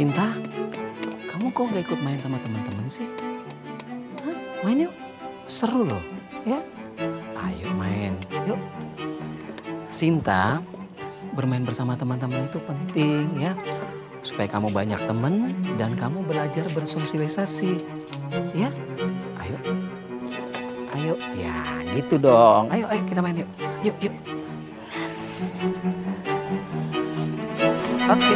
Sinta, kamu kok gak ikut main sama teman-teman sih? Hah? Main yuk, seru loh, ya? Ayo main, yuk. Sinta, bermain bersama teman-teman itu penting ya. Supaya kamu banyak teman dan kamu belajar bersosialisasi, ya? Ayo, ayo, ya gitu dong. Ayo, ayo kita main yuk, yuk, yuk. Yes. Oke.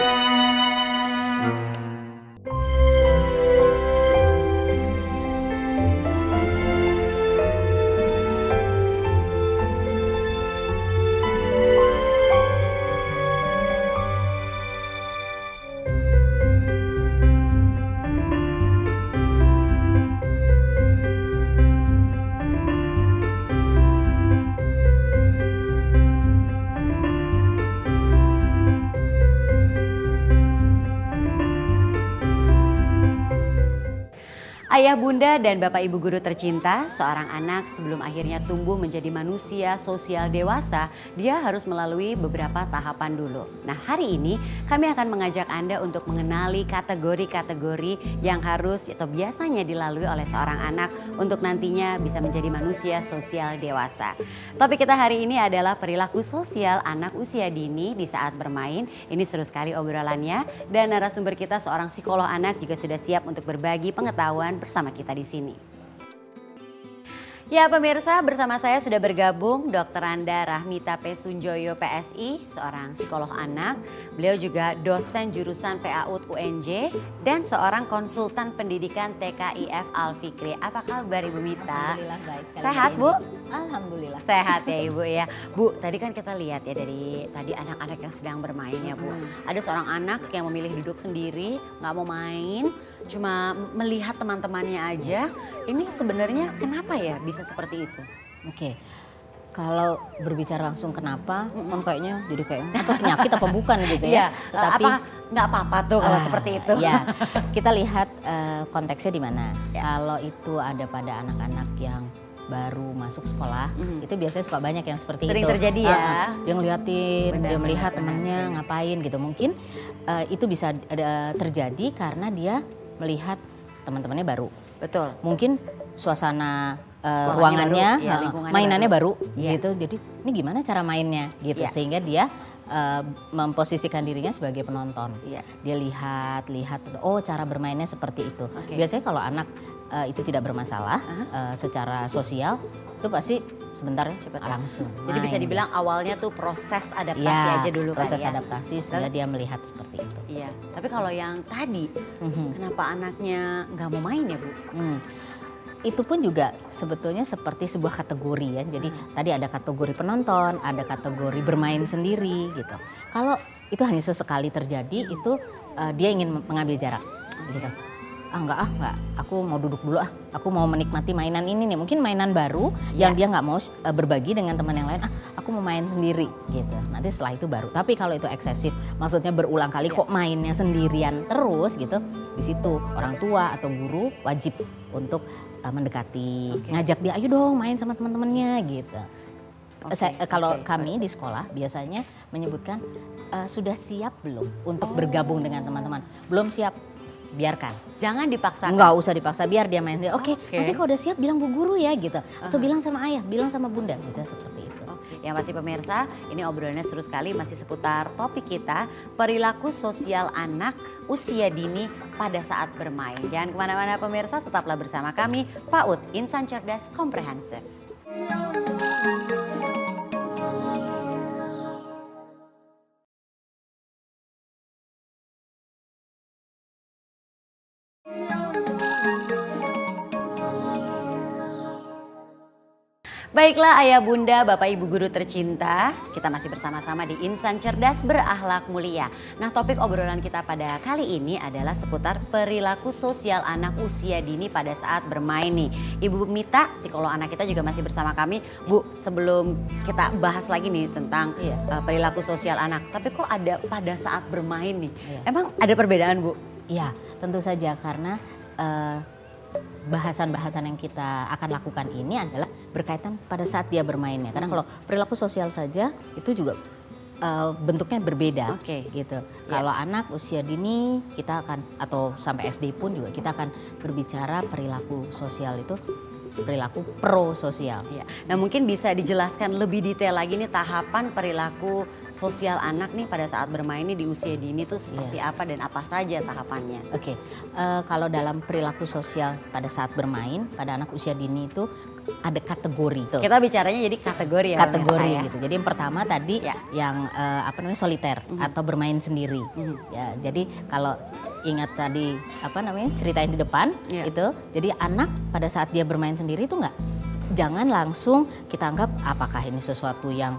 Ayah, bunda, dan bapak ibu guru tercinta, seorang anak sebelum akhirnya tumbuh menjadi manusia sosial dewasa, dia harus melalui beberapa tahapan dulu. Nah, hari ini kami akan mengajak Anda untuk mengenali kategori-kategori yang harus atau biasanya dilalui oleh seorang anak untuk nantinya bisa menjadi manusia sosial dewasa. Topik kita hari ini adalah perilaku sosial anak usia dini di saat bermain. Ini seru sekali obrolannya, dan narasumber kita seorang psikolog anak juga sudah siap untuk berbagi pengetahuan bersama kita di sini. Ya pemirsa, bersama saya sudah bergabung Dr. Anda Rahmita P. Sunjoyo PSI, seorang psikolog anak. Beliau juga dosen jurusan PAUD UNJ dan seorang konsultan pendidikan TKIF Al-Fikri. Apa kabar Ibu Mita? Alhamdulillah baik sekali. Sehat Bu? Alhamdulillah. Sehat ya Ibu ya. Bu, tadi kan kita lihat ya dari tadi anak-anak yang sedang bermain ya Bu. Ada seorang anak yang memilih duduk sendiri, nggak mau main, cuma melihat teman-temannya aja. Ini sebenarnya kenapa ya bisa seperti itu? Oke. Kalau berbicara langsung kenapa, kan kayaknya jadi kayak apa penyakit apa bukan gitu ya. Tetapi nggak apa-apa tuh kalau seperti itu. Ya, kita lihat konteksnya di mana. Ya. Kalau itu ada pada anak-anak yang baru masuk sekolah, itu biasanya suka banyak yang seperti Sering itu. Terjadi ya. Dia ngeliatin, dia melihat temannya benar. ngapain gitu. Mungkin itu bisa terjadi karena dia melihat teman-temannya baru. Betul. Mungkin suasana baru, ruangannya, ya, mainannya baru, ya. gitu. Jadi ini gimana cara mainnya gitu, Ya. sehingga dia memposisikan dirinya sebagai penonton. Ya. Dia lihat, oh cara bermainnya seperti itu. Okay. Biasanya kalau anak itu tidak bermasalah secara sosial, itu pasti sebentar langsung. Jadi bisa dibilang awalnya tuh proses adaptasi aja dulu proses kan ya. adaptasi sehingga dia melihat seperti itu. Iya, tapi kalau yang tadi, kenapa anaknya nggak mau main ya Bu? Itu pun juga sebetulnya seperti sebuah kategori ya. Jadi tadi ada kategori penonton, ada kategori bermain sendiri gitu. Kalau itu hanya sesekali terjadi, itu dia ingin mengambil jarak gitu. Enggak, aku mau duduk dulu aku mau menikmati mainan ini nih. Mungkin mainan baru yang dia nggak mau berbagi dengan teman yang lain, aku mau main sendiri gitu. Nanti setelah itu baru. Tapi kalau itu eksesif, maksudnya berulang kali kok mainnya sendirian terus gitu, di situ orang tua atau guru wajib untuk mendekati, ngajak dia, ayo dong main sama teman-temannya gitu. Kalau kami di sekolah biasanya menyebutkan sudah siap belum untuk bergabung dengan teman-teman? Belum siap, biarkan. Jangan dipaksakan. Enggak usah dipaksa, biar dia main. Oke, nanti kalau udah siap bilang bu guru ya gitu. Atau bilang sama ayah, bilang sama bunda, bisa seperti itu. Ya masih pemirsa, ini obrolannya seru sekali, masih seputar topik kita, perilaku sosial anak usia dini pada saat bermain. Jangan kemana-mana pemirsa, tetaplah bersama kami, PAUD Insan Cerdas Komprehensif. Baiklah ayah bunda, bapak ibu guru tercinta, kita masih bersama-sama di Insan Cerdas Berakhlak Mulia. Nah topik obrolan kita pada kali ini adalah seputar perilaku sosial anak usia dini pada saat bermain nih. Ibu Mita, psikolog anak kita juga masih bersama kami. Bu, sebelum kita bahas lagi nih tentang perilaku sosial anak, tapi kok ada pada saat bermain nih? Emang ada perbedaan Bu? Iya, tentu saja karena bahasan-bahasan yang kita akan lakukan ini adalah berkaitan pada saat dia bermainnya. Karena kalau perilaku sosial saja itu juga bentuknya berbeda, Oke. gitu. Kalau anak usia dini kita akan, atau sampai SD pun juga kita akan berbicara perilaku sosial itu perilaku prososial. Ya. Nah mungkin bisa dijelaskan lebih detail lagi nih tahapan perilaku sosial anak nih pada saat bermain nih di usia dini tuh seperti apa dan apa saja tahapannya. Oke, kalau dalam perilaku sosial pada saat bermain pada anak usia dini itu ada kategori tuh. Kita bicaranya jadi kategori ya. Kategori pemirsa, ya. gitu. Jadi yang pertama tadi yang soliter atau bermain sendiri. Ya, jadi kalau ingat tadi ceritain di depan itu, jadi anak pada saat dia bermain sendiri itu jangan langsung kita anggap apakah ini sesuatu yang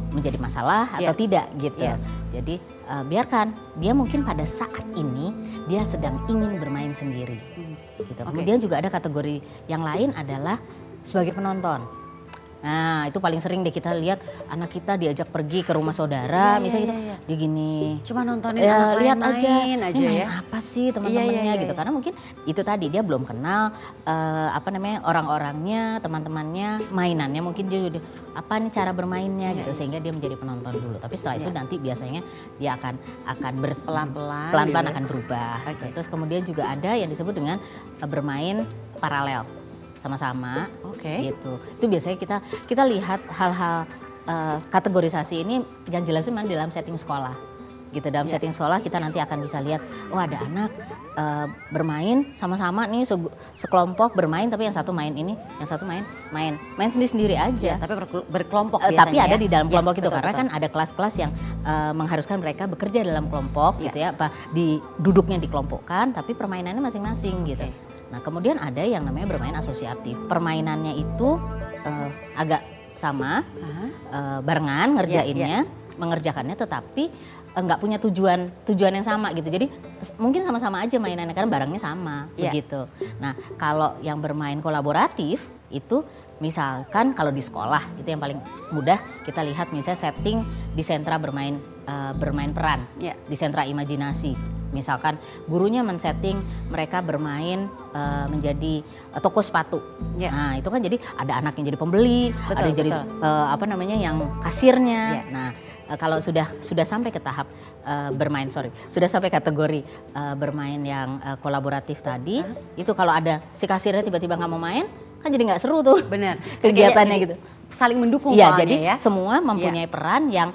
menjadi masalah atau tidak gitu. Jadi biarkan dia mungkin pada saat ini dia sedang ingin bermain sendiri. Gitu. Kemudian juga ada kategori yang lain adalah sebagai penonton. Nah itu paling sering deh kita lihat anak kita diajak pergi ke rumah saudara, misalnya gitu, dia gini. Cuma nontonin anak lihat main aja main ya. apa sih teman-temannya gitu. Karena mungkin itu tadi dia belum kenal orang-orangnya, teman-temannya, mainannya, mungkin dia udah apa nih cara bermainnya gitu, sehingga dia menjadi penonton dulu. Tapi setelah itu nanti biasanya dia akan pelan-pelan akan berubah. Gitu. Terus kemudian juga ada yang disebut dengan bermain paralel. Sama-sama, gitu. Itu biasanya kita lihat hal-hal kategorisasi ini yang jelas memang dalam setting sekolah, gitu. Dalam setting sekolah kita nanti akan bisa lihat, ada anak bermain sama-sama nih sekelompok bermain, tapi yang satu main ini, yang satu main sendiri-sendiri aja. Tapi berkelompok biasanya. Tapi ada di dalam kelompok itu, karena kan ada kelas-kelas yang mengharuskan mereka bekerja dalam kelompok, gitu ya. Duduknya dikelompokkan, tapi permainannya masing-masing, gitu. Nah kemudian ada yang namanya bermain asosiatif. Permainannya itu agak sama, barengan ngerjainnya, mengerjakannya, tetapi nggak punya tujuan yang sama gitu. Jadi mungkin sama-sama aja mainannya karena barangnya sama, begitu. Nah kalau yang bermain kolaboratif itu misalkan kalau di sekolah itu yang paling mudah kita lihat, misalnya setting di sentra bermain peran, di sentra imajinasi. Misalkan gurunya men-setting mereka bermain menjadi toko sepatu. Nah itu kan jadi ada anak yang jadi pembeli, ada yang jadi yang kasirnya. Nah kalau sudah sampai ke tahap sudah sampai kategori bermain yang kolaboratif tadi, itu kalau ada si kasirnya tiba-tiba nggak mau main, kan jadi nggak seru tuh. Benar. Kegiatannya gitu. Saling mendukung ya, soalnya jadi ya. semua mempunyai peran yang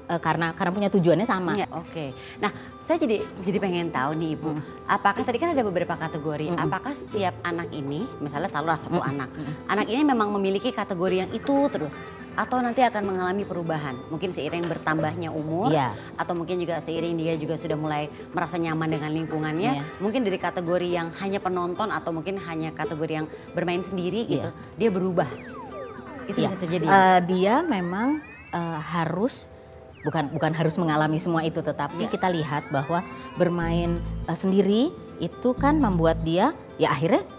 karena punya tujuannya sama. Oke. Nah, saya jadi pengen tahu nih Ibu, apakah tadi kan ada beberapa kategori, apakah setiap anak ini, misalnya taruhlah satu anak ini memang memiliki kategori yang itu terus, atau nanti akan mengalami perubahan, mungkin seiring bertambahnya umur, atau mungkin juga seiring dia juga sudah mulai merasa nyaman dengan lingkungannya, mungkin dari kategori yang hanya penonton atau mungkin hanya kategori yang bermain sendiri gitu, dia berubah. Itu bisa terjadi. Dia memang harus bukan harus mengalami semua itu, tetapi kita lihat bahwa bermain sendiri itu kan membuat dia akhirnya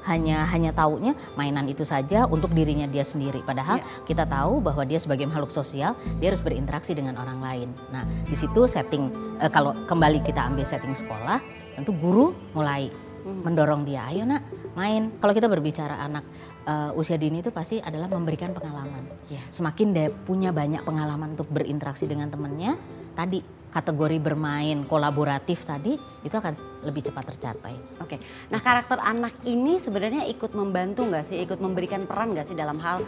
hanya taunya mainan itu saja untuk dirinya dia sendiri. Padahal kita tahu bahwa dia sebagai makhluk sosial, dia harus berinteraksi dengan orang lain. Nah di situ setting, kalau kembali kita ambil setting sekolah, tentu guru mulai mendorong dia, ayo nak main. Kalau kita berbicara anak usia dini itu pasti adalah memberikan pengalaman. Semakin dia punya banyak pengalaman untuk berinteraksi dengan temannya, tadi kategori bermain kolaboratif tadi itu akan lebih cepat tercapai. Oke. Nah karakter anak ini sebenarnya ikut membantu nggak sih, ikut memberikan peran nggak sih dalam hal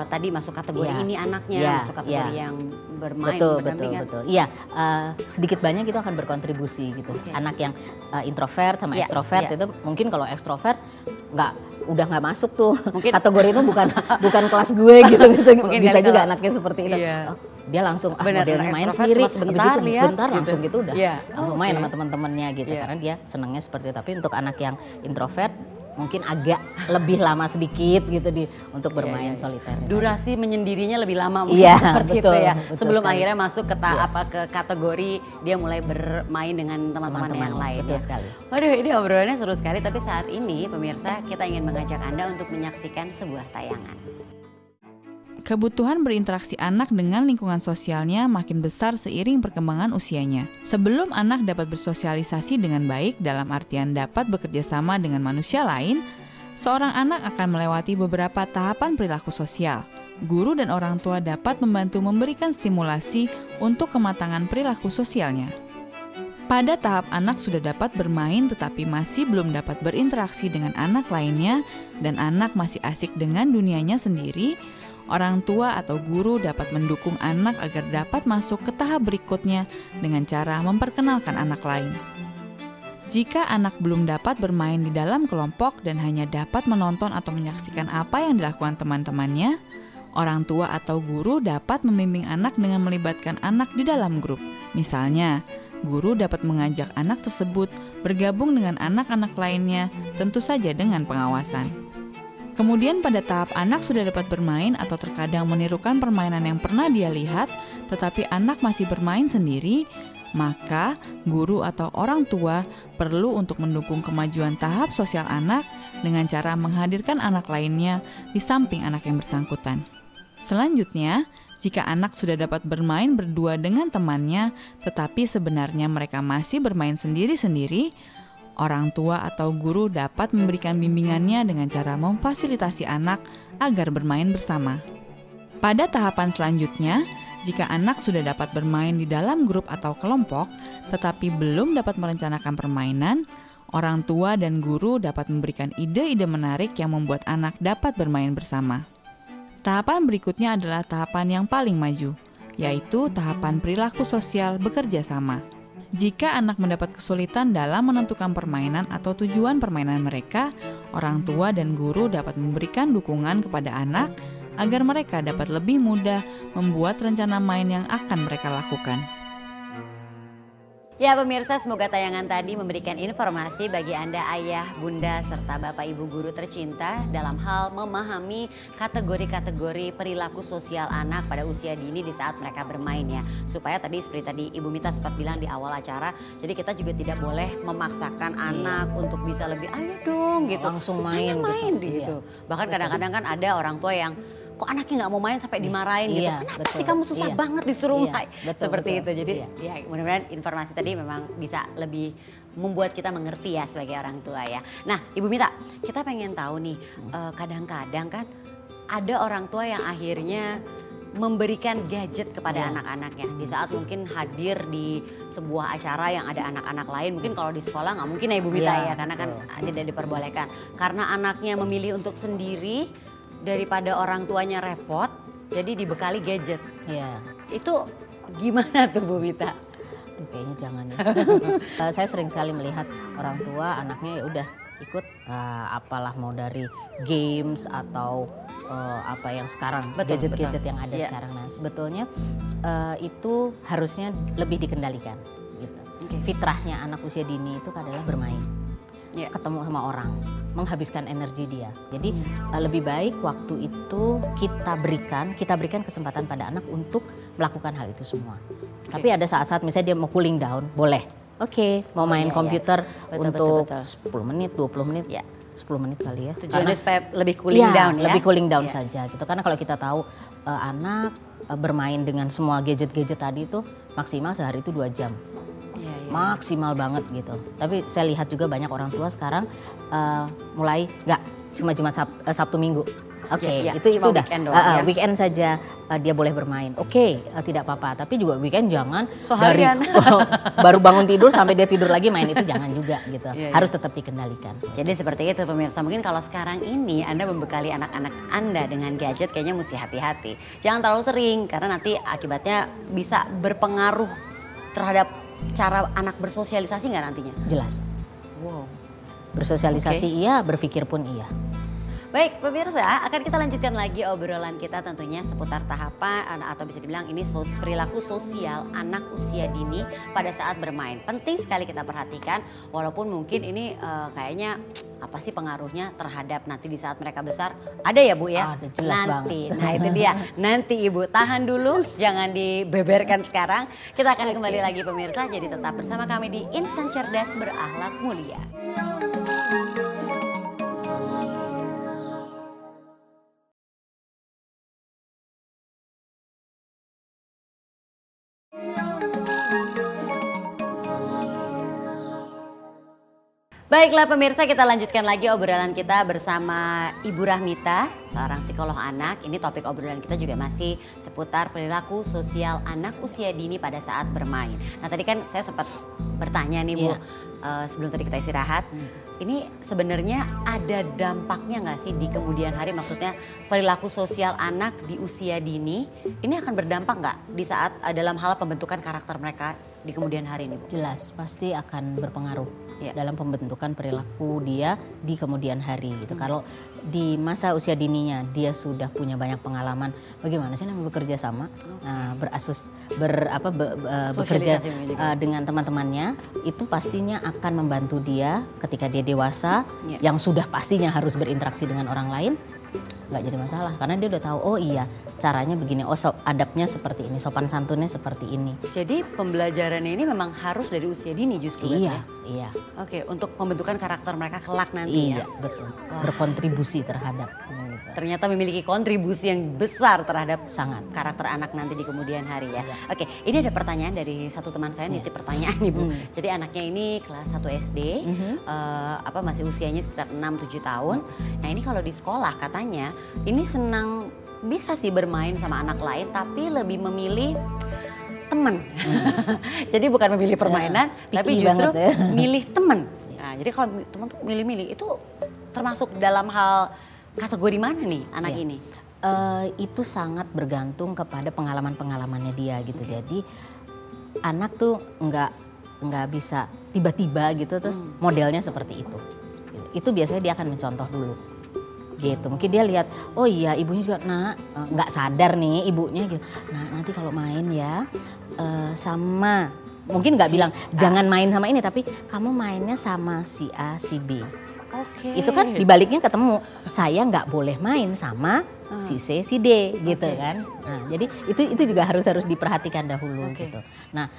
tadi masuk kategori ini anaknya, masuk kategori yang bermain berdampingan? Betul. Iya, sedikit banyak itu akan berkontribusi gitu. Anak yang introvert sama ekstrovert itu mungkin kalau ekstrovert udah nggak masuk tuh, mungkin kategori itu bukan kelas gue gitu. Mungkin bisa juga anaknya seperti itu. Dia langsung modelnya main sendiri, sebentar langsung gitu udah langsung main sama teman-temannya gitu, karena dia senangnya seperti itu. Tapi untuk anak yang introvert mungkin agak lebih lama sedikit gitu untuk bermain soliter. Durasi menyendirinya lebih lama mungkin seperti itu ya. Sebelum sekali. Akhirnya masuk ke kategori dia mulai bermain dengan teman-teman yang lain. Betul sekali. Waduh, ini obrolannya seru sekali, tapi saat ini pemirsa kita ingin mengajak Anda untuk menyaksikan sebuah tayangan. Kebutuhan berinteraksi anak dengan lingkungan sosialnya makin besar seiring perkembangan usianya. Sebelum anak dapat bersosialisasi dengan baik dalam artian dapat bekerja sama dengan manusia lain, Seorang anak akan melewati beberapa tahapan perilaku sosial. Guru dan orang tua dapat membantu memberikan stimulasi untuk kematangan perilaku sosialnya. Pada tahap anak sudah dapat bermain tetapi masih belum dapat berinteraksi dengan anak lainnya dan anak masih asik dengan dunianya sendiri, orang tua atau guru dapat mendukung anak agar dapat masuk ke tahap berikutnya dengan cara memperkenalkan anak lain. Jika anak belum dapat bermain di dalam kelompok dan hanya dapat menonton atau menyaksikan apa yang dilakukan teman-temannya, orang tua atau guru dapat membimbing anak dengan melibatkan anak di dalam grup. Misalnya, guru dapat mengajak anak tersebut bergabung dengan anak-anak lainnya, tentu saja dengan pengawasan. Kemudian pada tahap anak sudah dapat bermain atau terkadang menirukan permainan yang pernah dia lihat, tetapi anak masih bermain sendiri, maka guru atau orang tua perlu untuk mendukung kemajuan tahap sosial anak dengan cara menghadirkan anak lainnya di samping anak yang bersangkutan. Selanjutnya, jika anak sudah dapat bermain berdua dengan temannya, tetapi sebenarnya mereka masih bermain sendiri-sendiri, orang tua atau guru dapat memberikan bimbingannya dengan cara memfasilitasi anak agar bermain bersama. Pada tahapan selanjutnya, jika anak sudah dapat bermain di dalam grup atau kelompok, tetapi belum dapat merencanakan permainan, orang tua dan guru dapat memberikan ide-ide menarik yang membuat anak dapat bermain bersama. Tahapan berikutnya adalah tahapan yang paling maju, yaitu tahapan perilaku sosial bekerja sama. Jika anak mendapat kesulitan dalam menentukan permainan atau tujuan permainan mereka, orang tua dan guru dapat memberikan dukungan kepada anak agar mereka dapat lebih mudah membuat rencana main yang akan mereka lakukan. Ya pemirsa, semoga tayangan tadi memberikan informasi bagi Anda ayah, bunda, serta bapak ibu guru tercinta dalam hal memahami kategori-kategori perilaku sosial anak pada usia dini di saat mereka bermain ya. Supaya tadi seperti tadi Ibu Mita sempat bilang di awal acara, jadi kita juga tidak boleh memaksakan anak untuk bisa lebih ayo dong gitu. Langsung main gitu. Bahkan kadang-kadang kan ada orang tua yang kok anaknya nggak mau main sampai dimarahin gitu. Kenapa betul. sih kamu susah banget disuruh main? Seperti betul. itu. Jadi ya mudah-mudahan informasi tadi memang bisa lebih membuat kita mengerti ya sebagai orang tua ya. Nah Ibu Mita, kita pengen tahu nih kadang-kadang kan ada orang tua yang akhirnya memberikan gadget kepada anak-anaknya di saat mungkin hadir di sebuah acara yang ada anak-anak lain. Mungkin kalau di sekolah nggak mungkin ya Ibu Mita ya karena kan tidak diperbolehkan. Karena anaknya memilih untuk sendiri daripada orang tuanya repot, jadi dibekali gadget. Iya. Itu gimana tuh Bu Mita? Kayaknya jangan ya. Saya sering sekali melihat orang tua anaknya ya udah ikut apalah mau dari games atau apa yang sekarang gadget-gadget yang ada sekarang. Nah sebetulnya itu harusnya lebih dikendalikan. Gitu. Fitrahnya anak usia dini itu adalah bermain. Ketemu sama orang, menghabiskan energi dia. Jadi lebih baik waktu itu kita berikan kesempatan pada anak untuk melakukan hal itu semua. Tapi ada saat-saat misalnya dia mau cooling down, boleh. Mau main komputer untuk 10 menit, 20 menit. 10 menit kali ya. Tujuannya supaya lebih cooling down ya. Lebih cooling down saja gitu. Karena kalau kita tahu anak bermain dengan semua gadget-gadget tadi itu maksimal sehari itu 2 jam. Maksimal banget gitu. Tapi saya lihat juga banyak orang tua sekarang mulai nggak cuma Sabtu Minggu. Itu udah weekend saja dia boleh bermain. Tidak apa-apa. Tapi juga weekend jangan seharian baru bangun tidur sampai dia tidur lagi main itu jangan juga gitu. Harus tetap dikendalikan. Jadi seperti itu pemirsa. Mungkin kalau sekarang ini Anda membekali anak-anak Anda dengan gadget kayaknya mesti hati-hati. Jangan terlalu sering karena nanti akibatnya bisa berpengaruh terhadap cara anak bersosialisasi nggak nantinya? Jelas. Bersosialisasi iya, berpikir pun iya. Baik pemirsa, akan kita lanjutkan lagi obrolan kita tentunya seputar tahapan atau bisa dibilang ini perilaku sosial anak usia dini pada saat bermain. Penting sekali kita perhatikan walaupun mungkin ini kayaknya apa sih pengaruhnya terhadap nanti di saat mereka besar. Ada ya Bu ya? Ada, jelas nanti. banget. Nah itu dia, nanti Ibu tahan dulu jangan dibeberkan sekarang. Kita akan kembali lagi pemirsa, jadi tetap bersama kami di Insan Cerdas Berakhlak Mulia. Baiklah pemirsa, kita lanjutkan lagi obrolan kita bersama Ibu Rahmita, seorang psikolog anak. Ini topik obrolan kita juga masih seputar perilaku sosial anak usia dini pada saat bermain. Nah tadi kan saya sempat bertanya nih Bu, sebelum tadi kita istirahat. Ini sebenarnya ada dampaknya nggak sih di kemudian hari? Maksudnya perilaku sosial anak di usia dini ini akan berdampak nggak di saat dalam hal pembentukan karakter mereka di kemudian hari ini Bu? Jelas, pasti akan berpengaruh dalam pembentukan perilaku dia di kemudian hari gitu. Kalau di masa usia dininya dia sudah punya banyak pengalaman bagaimana sih namanya bekerja sama, bekerja dengan teman-temannya, itu pastinya akan membantu dia ketika dia dewasa yang sudah pastinya harus berinteraksi dengan orang lain. Nggak jadi masalah karena dia udah tahu, oh iya caranya begini, oh adabnya seperti ini, sopan santunnya seperti ini. Jadi pembelajarannya ini memang harus dari usia dini justru Iya, ya? iya. Oke, untuk pembentukan karakter mereka kelak nanti Iya, ya? betul. Berkontribusi terhadap. Ternyata memiliki kontribusi yang besar terhadap Sangat. karakter anak nanti di kemudian hari ya. Iya. Oke, ini ada pertanyaan dari satu teman saya, nitip pertanyaan nih Bu. Jadi anaknya ini kelas 1 SD, masih usianya sekitar 6-7 tahun. Nah ini kalau di sekolah katanya ini senang bisa sih bermain sama anak lain tapi lebih memilih teman. Jadi bukan memilih permainan tapi justru milih teman. Nah, jadi kalau teman tuh milih-milih itu termasuk dalam hal kategori mana nih anak ini? Itu sangat bergantung kepada pengalaman-pengalamannya dia gitu. Jadi anak tuh nggak bisa tiba-tiba gitu terus modelnya seperti itu. Itu biasanya dia akan mencontoh dulu. Gitu, mungkin dia lihat, oh iya ibunya juga nggak sadar nih ibunya gitu. Nah nanti kalau main ya sama, mungkin nggak bilang jangan main sama ini tapi kamu mainnya sama si A si B. Oke. Itu kan dibaliknya ketemu, saya nggak boleh main sama si C si D gitu kan. Nah jadi itu juga harus diperhatikan dahulu gitu. Nah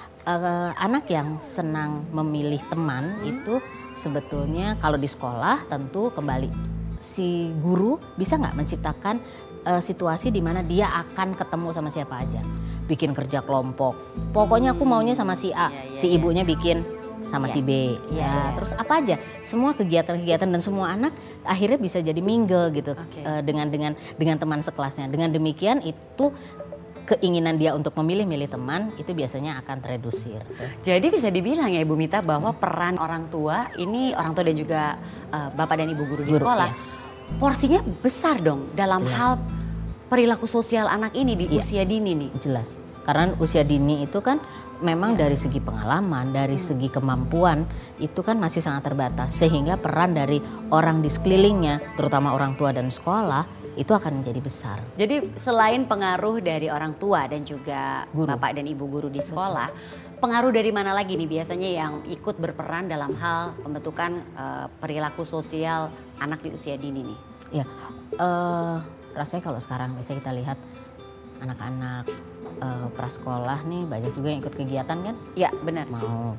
anak yang senang memilih teman itu sebetulnya kalau di sekolah tentu kembali si guru bisa nggak menciptakan situasi di mana dia akan ketemu sama siapa aja, bikin kerja kelompok. Pokoknya aku maunya sama si A, si ibunya bikin sama si B. Terus apa aja, semua kegiatan-kegiatan dan semua anak akhirnya bisa jadi mingle gitu dengan teman sekelasnya. Dengan demikian itu keinginan dia untuk memilih-milih teman itu biasanya akan teredusir. Jadi bisa dibilang ya Ibu Mita bahwa peran orang tua ini, orang tua dan juga Bapak dan Ibu guru di sekolah, porsinya besar dong dalam hal perilaku sosial anak ini di usia dini nih. Jelas, karena usia dini itu kan memang dari segi pengalaman, dari segi kemampuan itu kan masih sangat terbatas. Sehingga peran dari orang di sekelilingnya, terutama orang tua dan sekolah, itu akan menjadi besar. Jadi selain pengaruh dari orang tua dan juga Bapak dan Ibu guru di sekolah, pengaruh dari mana lagi nih biasanya yang ikut berperan dalam hal pembentukan perilaku sosial anak di usia dini nih? Ya, rasanya kalau sekarang biasanya kita lihat anak-anak prasekolah nih banyak juga yang ikut kegiatan kan? Ya benar. Mau